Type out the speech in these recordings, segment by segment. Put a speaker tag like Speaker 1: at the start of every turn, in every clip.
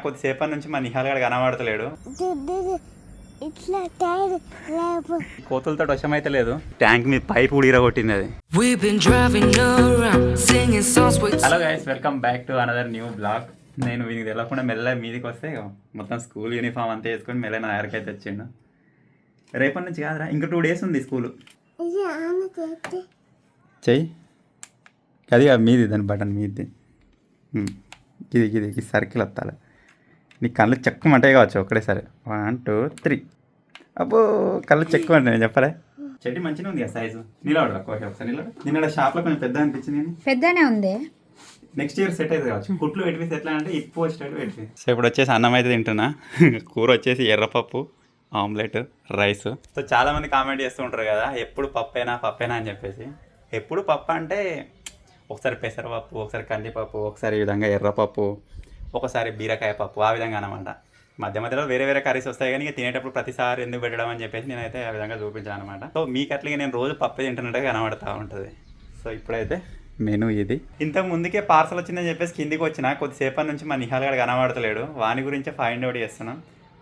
Speaker 1: కొద్దిసేపటి నుంచి మా నిహాల్ గడ కనబడతలేడు. కోతులతో వశమైతే లేదు. ట్యాంక్ మీద పైప్ ఊడిరగొట్టింది అది. Hello guys, welcome back to another new blog. నేను వీనికి తెలియకుండా మెల్ల మీదికి వస్తే మొత్తం స్కూల్ యూనిఫామ్ అంతా వేసుకొని మెల్ల నా దగ్గరికి అయితే వచ్చిండు. రేపటి నుంచి కాదురా, ఇంకా 2 days ఉంది స్కూలు. చెయ్యి అది మీది, దాని బటన్ మీది. ఇది సర్కిల్ వస్తాలి. నీ కళ్ళు చెక్కమంటాయి కావచ్చు ఒకటేసారి. 1 2 3. అబ్బో కళ్ళు చెక్కమంటాయి, నేను చెప్పలే. చెట్టు మంచిగా ఉంది కదా సైజు. నిలబడరా ఒకసారి నిలబడ. నిన్న షాప్లో కొంచెం పెద్ద అనిపించింది. పెద్దనే ఉంది. నెక్స్ట్ ఇయర్ సెట్ అయితే కావచ్చు. కుట్లు పెట్టిసి ఎట్లా అంటే ఇప్పు వచ్చేటట్టు పెట్టి. సో ఇప్పుడు వచ్చేసి అన్నం అయితే తింటున్నా. కూర వచ్చేసి ఎర్రపప్పు, ఆమ్లెట్, రైస్. సో చాలామంది కామెంట్ చేస్తూ ఉంటారు కదా, ఎప్పుడు పప్పేనా అని చెప్పేసి. ఎప్పుడు పప్పు అంటే ఒకసారి పెసరపప్పు, ఒకసారి కందిపప్పు, ఒకసారి ఈ విధంగా ఎర్రపప్పు, ఒకసారి బీరకాయ పప్పు, ఆ విధంగా అనమాట. మధ్యలో వేరే కర్రీస్ వస్తాయి, కానీ తినేటప్పుడు ప్రతిసారి ఎందుకు పెట్టడం అని చెప్పేసి నేనైతే ఆ విధంగా చూపించాను అనమాట. సో మీకు అట్లాగే నేను రోజు పప్పు తింటున్నట్టుగా కనబడతా ఉంటుంది. సో ఇప్పుడైతే మెనూ ఇది. ఇంతకు ముందుకే పార్సల్ వచ్చిందని చెప్పేసి కిందికి వచ్చిన. కొద్దిసేపటి నుంచి మా నిహాల్ గడ కనబడతలేడు. వాని గురించి ఫైండ్ అవుట్ చేస్తున్నాం.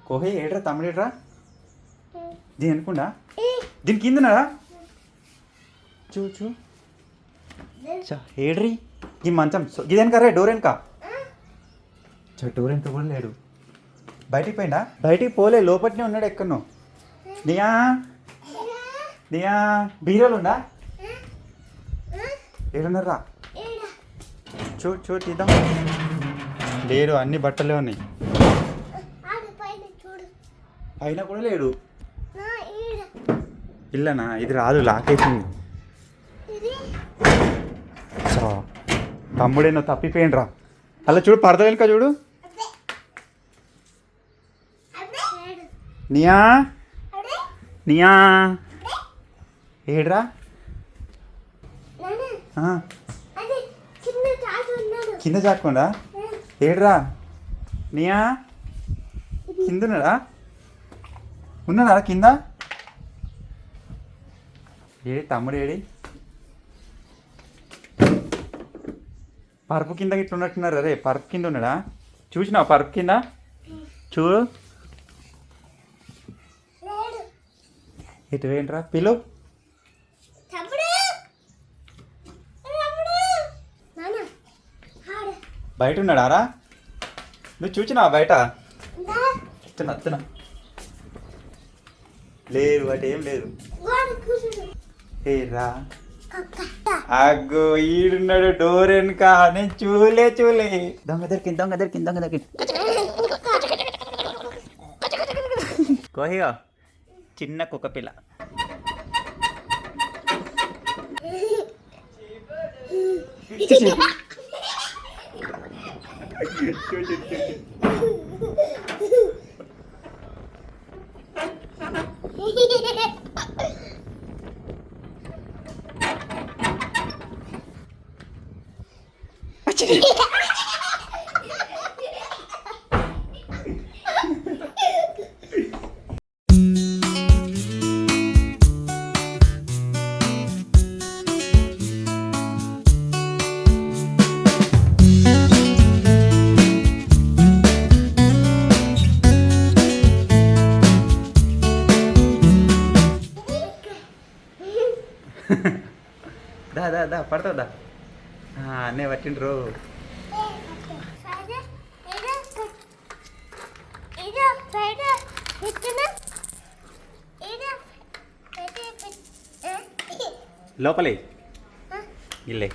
Speaker 1: కోహే ఏడ్రా తమ్ముడేడ్రా, దీని అనుకుండా దీని కిందనరా చూ ఏడ్రీ ఈ మంచం ఇదేనకరే డోర్ వెనక. డోర్ వెనక కూడా లేడు. బయటికి పోయిందా? బయటికి పోలే, లోపట్నే ఉన్నాడు. ఎక్కడో నియా బీరోలు ఉందా? ఏడున్నారా? చూడు తీద్దాం. లేడు, అన్ని బట్టలే ఉన్నాయి. పైన కూడా లేడు. ఇల్లనా? ఇది రాదు, లాకేసింది. తమ్ముడేనో తప్పిపోయిండ్రా. అలా చూడు, పరద వెనుక చూడు. నియా ఏడ్రా? కింద చాకుండా ఏడ్రా? నియా కింద ఉన్నాడా కింద? ఏడి తమ్ముడు ఏడి? పరుపు కింద ఇట్లా ఉన్నట్టున్నారు. అరే పరుపు కింద ఉన్నాడా? చూసినావా పరుపు కింద? చూడు. ఇటు ఏంట్రా? పిలు. బయట ఉన్నాడారా? నువ్వు చూసినావా బయట? అత్తనా లేదు, బయట ఏం లేదు. ఏరా అగ్గో ఈడున్నాడు డోర్ వెనుక. నేను చూలే. దొంగ దొరికింది. కోహియో చిన్న కుక్క పిల్ల. దా పడతావుదా? అన్నీ పట్టిండ్రు. లోపలే ఇల్లే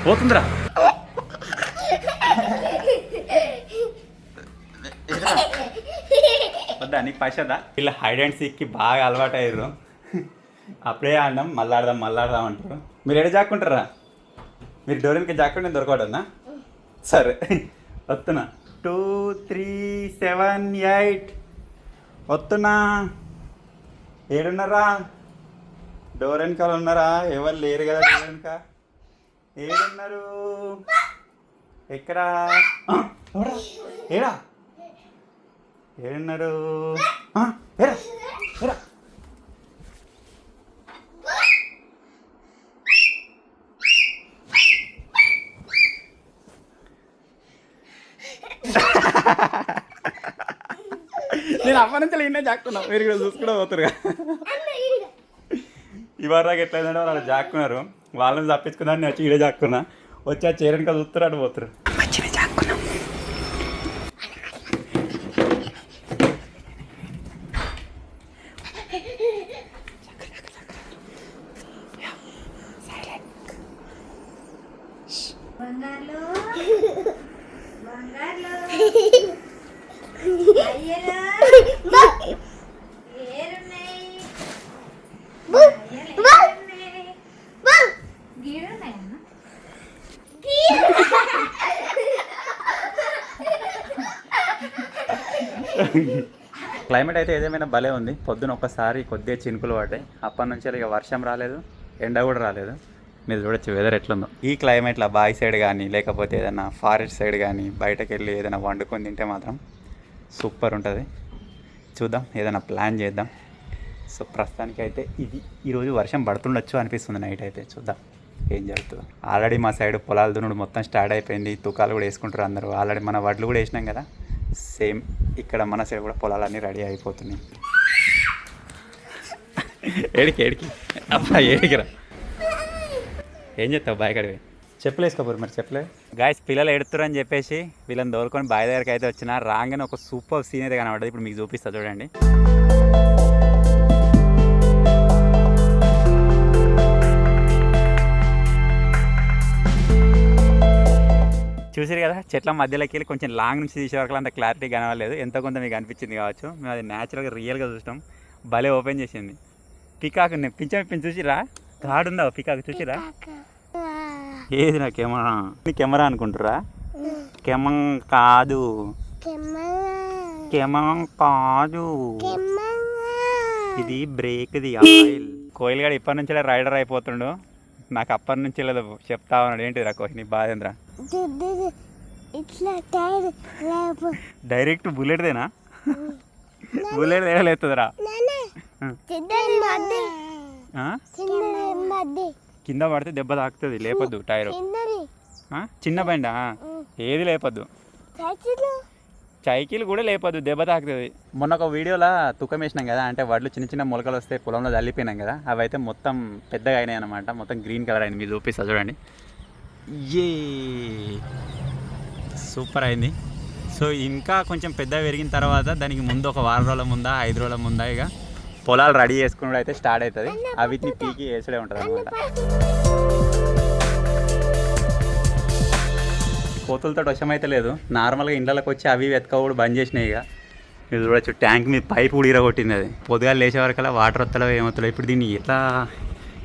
Speaker 1: పోతుందిరా. వద్దా నీకు పైసదా? ఇలా హైడ్ అండ్ సీక్కి బాగా అలవాటు అయ్యారు. అప్పుడే ఆడినాం, మళ్ళీ ఆడదాం అంటారు. మీరు ఎక్కడ జాక్కుంటారా? మీరు డోరెన్కి జాక్కుంటే నేను దొరకడన్నా. సరే వస్తున్నా. 2 3 7 8 వస్తున్నా. ఏడున్నారా? డోర్ వెనకాల ఉన్నారా? ఎవరు లేరు కదా డోర్ వెనక. ఏడున్నారు? ఎక్కడా? ఏడా ఏడున్నారు? ఏరా ఏరా నేను అప్పటి నుంచి ఈయనే జాక్కున్నా, మీరు కూడా చూసుకుంటూ పోతారుగా. ఇవాళ ఎట్లయిందంటే వాళ్ళు జాక్కున్నారు, వాళ్ళని తప్పించుకున్నాను, నేను వచ్చి ఈడే జాక్కున్నా. వచ్చి ఆ చీరని కదా చూస్తారు, అటు పోతారు. మంచిగా జాక్కున్నాం. క్లైమేట్ అయితే ఏదేమైనా భలే ఉంది. పొద్దున ఒక్కసారి కొద్దిగా చినుకులు పడ్డాయి, అప్పటి నుంచి ఇక వర్షం రాలేదు, ఎండ కూడా రాలేదు. మీరు చూడొచ్చు వెదర్ ఎట్లుందో. ఈ క్లైమేట్లో బాయ్ సైడ్ కానీ లేకపోతే ఏదైనా ఫారెస్ట్ సైడ్ కానీ బయటకు వెళ్ళి ఏదైనా వండుకొని తింటే మాత్రం సూపర్ ఉంటుంది. చూద్దాం, ఏదైనా ప్లాన్ చేద్దాం. సో ప్రస్తుతానికి అయితే ఇది ఈరోజు వర్షం పడుతుండొచ్చు అనిపిస్తుంది నైట్ అయితే. చూద్దాం ఏం జరుగుతుందో. ఆల్రెడీ మా సైడ్ పొలాలు దున్నుడు మొత్తం స్టార్ట్ అయిపోయింది, తుకాలు కూడా వేసుకుంటారు అందరూ. ఆల్రెడీ మన వడ్లు కూడా వేసినాం కదా, సేమ్ ఇక్కడ మన సైడ్ కూడా పొలాలన్నీ రెడీ అయిపోతున్నాయి. ఏడికి అబ్బా ఏడికిరా, ఏం చేస్తావు బాయ్ కడివి? చెప్పులు వేసుకోపోరు మరి, చెప్పలే గాయస్. పిల్లలు ఎడుతురు అని చెప్పేసి వీళ్ళని దోలుకొని బాయ్ దగ్గరికి అయితే వచ్చిన. రాగానే ఒక సూపర్ సీన్ అయితే కనబడదు, ఇప్పుడు మీకు చూపిస్తా చూడండి. చూసారు కదా, చెట్ల మధ్యలోకి వెళ్ళి కొంచెం లాంగ్ నుంచి తీసే వరకు అంత క్లారిటీ కనవలేదు, ఎంతో కొంత మీకు అనిపించింది కావచ్చు. మేము అది న్యాచురల్గా రియల్గా చూసినాం. భలే ఓపెన్ చేసింది. పికాక్ పింఛ చూసిరా, తాడుందా పికాక్ చూసిరా? ఏది నా కెమెరా? నీ కెమెరా అనుకుంటురా? కెమం కాదు, కెమం కాదు, ఇది బ్రేక్ది ఆయిల్. కోయిల్ గడ ఇప్పటి నుంచి రైడర్ అయిపోతుండు, నాకు అప్పటి నుంచి లేదు చెప్తా ఉన్నాడు. ఏంటిరా కోహ్లీ బాధేంద్రా? డైరెక్ట్ బుల్లెట్దేనా? బుల్లెట్ లేస్తుందిరా, కింద పడితే దెబ్బ తాకుతుంది, లేపద్దు టైరు. చిన్న బండా ఏది లేపద్దు, సైకిల్ కూడా లేపద్దు, దెబ్బ తాకుతుంది. మొన్న ఒక వీడియోలో తుకం వేసినాం కదా, అంటే వడ్లు చిన్న చిన్న మొలకలు వస్తే పొలంలో చల్లిపోయినాం కదా, అవి అయితే మొత్తం పెద్దగా అయినాయి అనమాట, మొత్తం గ్రీన్ కలర్ అయింది. మీరు చూపిస్తా చూడండి. ఏ సూపర్ అయింది. సో ఇంకా కొంచెం పెద్దగా పెరిగిన తర్వాత దానికి ముందు ఒక 4 రోజుల ముందా 5 రోజుల ముందా ఇక పొలాలు రెడీ చేసుకున్నప్పుడు అయితే స్టార్ట్ అవుతుంది. వీటిని పీకి వేసుడే ఉంటుంది అనమాట. కోతులతో వశమైతే లేదు, నార్మల్గా ఇండ్లకి వచ్చి అవి వెతకవుడు బంద్ చేసినాయి. ఇక మీరు చూడొచ్చు, ట్యాంక్ మీద పైప్ కూడా ఇరగొట్టింది. అది పొద్దుగాలు లేచే వరకల్లా వాటర్ వస్తలేవు ఏమవుతలేవు. ఇప్పుడు దీన్ని ఎట్లా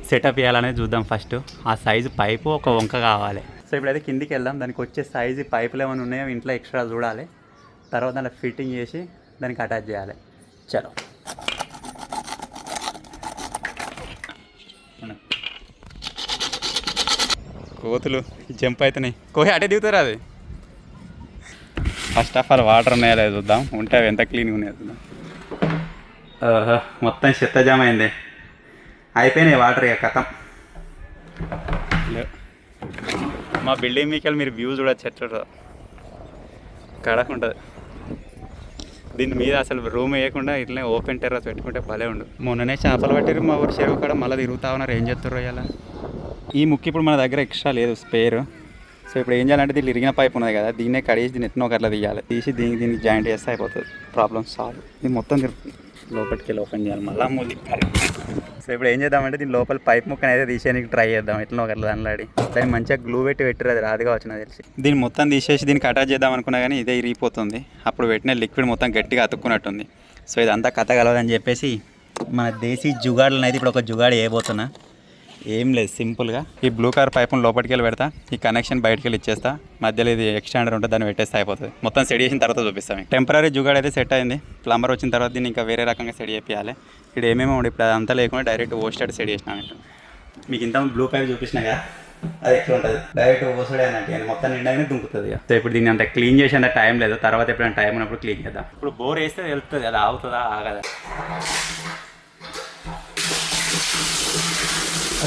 Speaker 1: సెటప్ చేయాలనేది చూద్దాం. ఫస్ట్ ఆ సైజు పైపు ఒక వంక కావాలి. సో ఇప్పుడైతే కిందికి వెళ్దాం, దానికి వచ్చే సైజు పైపులు ఏమైనా ఉన్నాయో ఇంట్లో ఎక్స్ట్రా చూడాలి, తర్వాత దాంట్లో ఫిట్టింగ్ చేసి దానికి అటాచ్ చేయాలి. చలో కోతులు జంప్ అవుతున్నాయి. కోహి అటే దిగుతారు. అది ఫస్ట్ ఆఫ్ ఆల్ వాటర్ ఉన్నాయో లేదు చూద్దాం, ఉంటే అవి ఎంత క్లీన్గా ఉన్నాయో చూద్దాం. మొత్తం చెత్త జామ్ అయింది, అయిపోయినాయి వాటర్. ఇక కథం. మా బిల్డింగ్ మీకెళ్ళి మీరు వ్యూ చూడచ్చు, ఎట్లా కడకు ఉంటుంది. దీని మీద అసలు రూమ్ వేయకుండా ఇట్లా ఓపెన్ టెర్రస్ పెట్టుకుంటే భలే ఉండు. మొన్ననే చేపలు పట్టారు మా ఊరు చెరువు కాడ, మళ్ళీ తిరుగుతా ఉన్నారు. ఏం చేస్తారు ఇలా? ఈ ముక్కు ఇప్పుడు మన దగ్గర ఎక్స్ట్రా లేదు, స్పేర్. సో ఇప్పుడు ఏం చేయాలంటే దీన్ని ఇరిగిన పైప్ ఉన్నది కదా, దీన్నే కడిగేసి దీన్ని ఎత్తున ఒకట్లా తీయాలి. తీసి దీనికి జాయింట్ చేస్తే అయిపోతుంది, ప్రాబ్లమ్ సాల్వ్. ఇది మొత్తం లోపలికి వెళ్ళి ఓపెన్ చేయాలి, మళ్ళీ మూలి. సో ఇప్పుడు ఏం చేద్దామంటే దీని లోపల పైప్ ముక్కని అయితే తీసేయడానికి ట్రై చేద్దాం. ఎట్లా ఒకట్లా దానిలాడి దాన్ని మంచిగా గ్లూ పెట్టారు, అది రాదుగా వచ్చిన తెలిసి. దీన్ని మొత్తం తీసేసి దీనికి అటాచ్ చేద్దాం అనుకున్నా కానీ ఇదే ఇరిగిపోతుంది. అప్పుడు పెట్టిన లిక్విడ్ మొత్తం గట్టిగా అతుక్కున్నట్టుంది. సో ఇదంతా కథ కలవదని చెప్పేసి మన దేశీ జుగాడులను అయితే ఇప్పుడు ఒక జుగాడు వేయబోతున్నా. ఏం లేదు, సింపుల్గా ఈ బ్లూ కలర్ పైపును లోపలికి వెళ్ళి పెడతా, ఈ కనెక్షన్ బయటకి వెళ్ళి ఇచ్చేస్తా, మధ్యలో ఇది ఎక్స్టెండర్ ఉంటుంది దాన్ని పెట్టేస్తే అయిపోతుంది. మొత్తం సెట్ చేసిన తర్వాత చూపిస్తాం. టెంపరీ జుగాడ్ అయితే సెట్ అయింది. ప్లంబర్ వచ్చిన తర్వాత దీన్ని ఇంకా వేరే రకంగా సెట్ చేయాలి. ఇక్కడ ఏమేమి ఉండి ఇప్పుడు అదంతా లేకుండా డైరెక్ట్ ఓస్టెడ్ సెట్ చేసినట్టు. మీకు ఇంత బ్లూ పైప్ చూపించినా కదా, అది ఎట్లా ఉంటుంది, డైరెక్ట్ ఓసడే అన్నట్టు మొత్తం నిండానే దుంకుతుంది. సో ఇప్పుడు దీన్ని అంత క్లీన్ చేసేంత టైం లేదు, తర్వాత ఎప్పుడైనా టైం ఉన్నప్పుడు క్లీన్ చేద్దాం. ఇప్పుడు బోర్ వేస్తే వెళ్తుంది, అది ఆగుతుందా ఆగదా?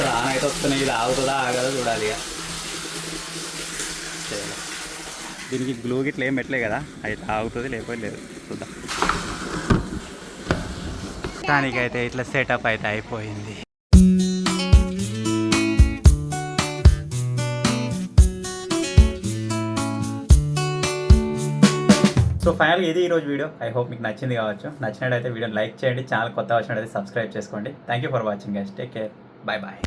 Speaker 1: రానైతే వస్తున్నాయి, ఇది ఆగుతుందా ఆగదా చూడాలి. ఇక దీనికి గ్లూ గిట్ల ఏం పెట్టలే కదా, అయితే ఆగుతుంది లేకపోతే లేదు, చూద్దాం. మొత్తానికైతే ఇట్లా సెటప్ అయితే అయిపోయింది. సో ఫైనల్గా ఇది ఈరోజు వీడియో. ఐ హోప్ మీకు నచ్చింది కావచ్చు. నచ్చినట్టయితే వీడియోని లైక్ చేయండి. ఛానల్ కొత్త వచ్చినట్టయితే సబ్స్క్రైబ్ చేసుకోండి. Thank you for watching guys. Take care. Bye bye.